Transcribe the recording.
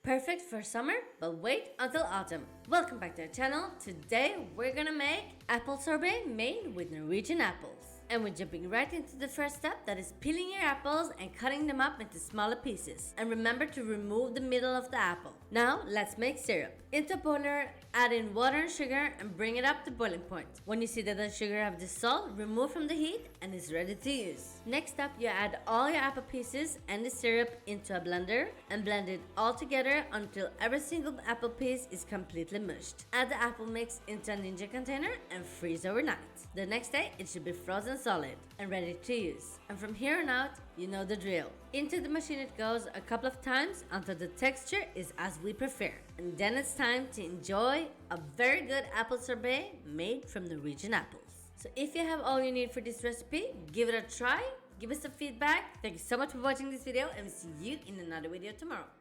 Perfect for summer, but wait until autumn. Welcome back to our channel. Today we're gonna make apple sorbet made with Norwegian apples. And we're jumping right into the first step, that is peeling your apples and cutting them up into smaller pieces. And remember to remove the middle of the apple. Now let's make syrup. Into a boiler, add in water and sugar and bring it up to boiling point. When you see that the sugar have dissolved, remove from the heat and it's ready to use. Next up, you add all your apple pieces and the syrup into a blender and blend it all together until every single apple piece is completely mushed. Add the apple mix into a Ninja container and freeze overnight. The next day, it should be frozen solid and ready to use. And from here on out, you know the drill. Into the machine it goes a couple of times until the texture is as we prefer. And then it's time to enjoy a very good apple sorbet made from Norwegian apples. So if you have all you need for this recipe, give it a try. Give us some feedback. Thank you so much for watching this video and we'll see you in another video tomorrow.